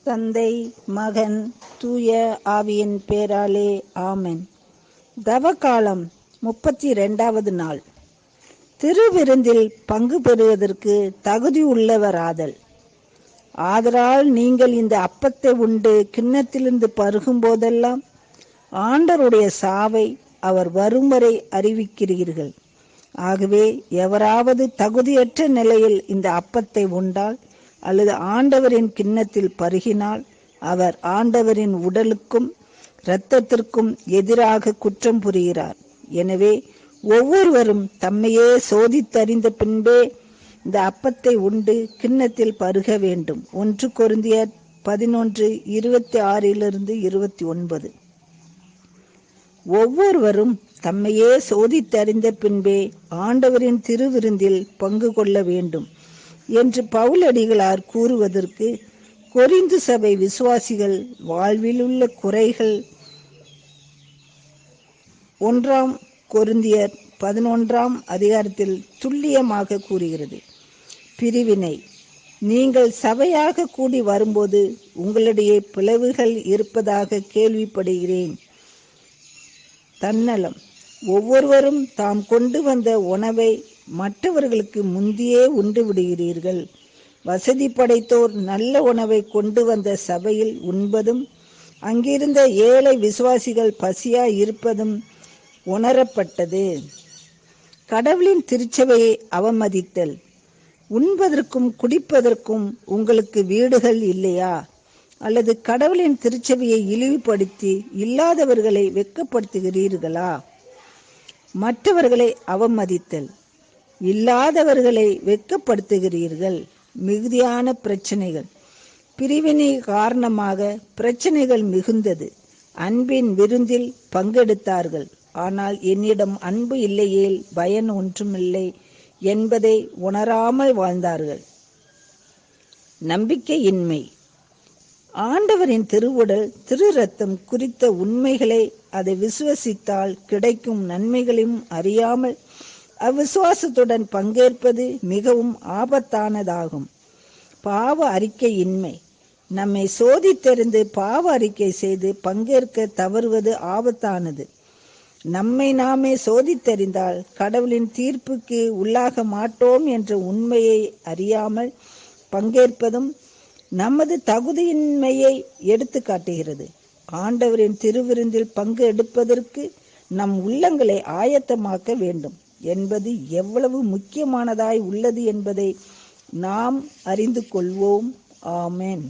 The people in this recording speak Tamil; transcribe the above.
தந்தை, மகன், தூய ஆவியின் பேராலே ஆமென். தவக்காலம் 32வது நாள். திருவிருந்தில் பங்கு பெறுவதற்கு தகுதி உள்ளவராதல். ஆதலால் நீங்கள் இந்த அப்பத்தை உண்டு கிண்ணத்திலிருந்து பருகும் போதெல்லாம் ஆண்டவருடைய சாவை அவர் வரும் வரை அறிவிக்கிறீர்கள். ஆகவே எவராவது தகுதியற்ற நிலையில் இந்த அப்பத்தை உண்டால் அல்லது ஆண்டவரின் கிண்ணத்தில் பருகினால் அவர் ஆண்டவரின் உடலுக்கும் இரத்தத்திற்கும் எதிராக குற்றம் புரிகிறார். எனவே ஒவ்வொருவரும் தம்மையே சோதித்தறிந்த பின்பே இந்த அப்பத்தை உண்டு கிண்ணத்தில் பருக வேண்டும். 1 கொரிந்தியர் 11:26-29. ஒவ்வொருவரும் தம்மையே சோதித்தறிந்த பின்பே ஆண்டவரின் திருவிருந்தில் பங்கு கொள்ள வேண்டும் என்று பவுலடிகளார் கூறுவதற்கு கொரிந்து சபை விசுவாசிகள் வாழ்வில் உள்ள குறைகள் 1 கொரிந்தியர் 11 துல்லியமாக கூறுகிறது. பிரிவினை. நீங்கள் சபையாக கூடி வரும்போது உங்களிடையே பிளவுகள் இருப்பதாக கேள்விப்படுகிறேன். தன்னலம். ஒவ்வொருவரும் தாம் கொண்டு வந்த உணவை மற்றவர்களுக்கு முந்தியே உண்டு விடுகிறீர்கள். வசதி படைத்தோர் நல்ல உணவை கொண்டு வந்த சபையில் உண்பதும் அங்கிருந்த ஏழை விசுவாசிகள் பசியாய் இருப்பதும் உணரப்பட்டது. கடவுளின் திருச்சபையை அவமதித்தல். உண்பதற்கும் குடிப்பதற்கும் உங்களுக்கு வீடுகள் இல்லையா? அல்லது கடவுளின் திருச்சபையை இழிவுபடுத்தி இல்லாதவர்களை வெட்கப்படுத்துகிறீர்களா? மற்றவர்களை அவமதித்தல். இல்லாதவர்களை வெட்கப்படுத்துகிறீர்கள். மிகுதியான பிரச்சனைகள். பிரிவினை காரணமாக பிரச்சனைகள் மிகுந்தது. அன்பின் விருந்தில் பங்கெடுத்தார்கள். ஆனால் என்னிடம் அன்பு இல்லையேல் பயன் ஒன்றுமில்லை என்பதை உணராமல் வாழ்ந்தார்கள். நம்பிக்கையின்மை. ஆண்டவரின் திருவுடல் திரு ரத்தம் குறித்த உண்மைகளை அதை விசுவசித்தால் கிடைக்கும் நன்மைகளையும் அறியாமல் அவ்விசுவாசத்துடன் பங்கேற்பது மிகவும் ஆபத்தானதாகும். பாவ அறிக்கையின்மை. நம்மை சோதித்தறிந்து பாவ அறிக்கை செய்து பங்கேற்க தவறுவது ஆபத்தானது. நம்மை நாமே சோதித்தறிந்தால் கடவுளின் தீர்ப்புக்கு உள்ளாக மாட்டோம் என்ற உண்மையை அறியாமல் பங்கேற்பதும் நமது தகுதியின்மையை எடுத்து காட்டுகிறது. ஆண்டவரின் திருவிருந்தில் பங்கு எடுப்பதற்கு நம் உள்ளங்களை ஆயத்தமாக்க வேண்டும் என்பது எவ்வளவு முக்கியமானதாய் உள்ளது என்பதை நாம் அறிந்து கொள்வோம். ஆமென்.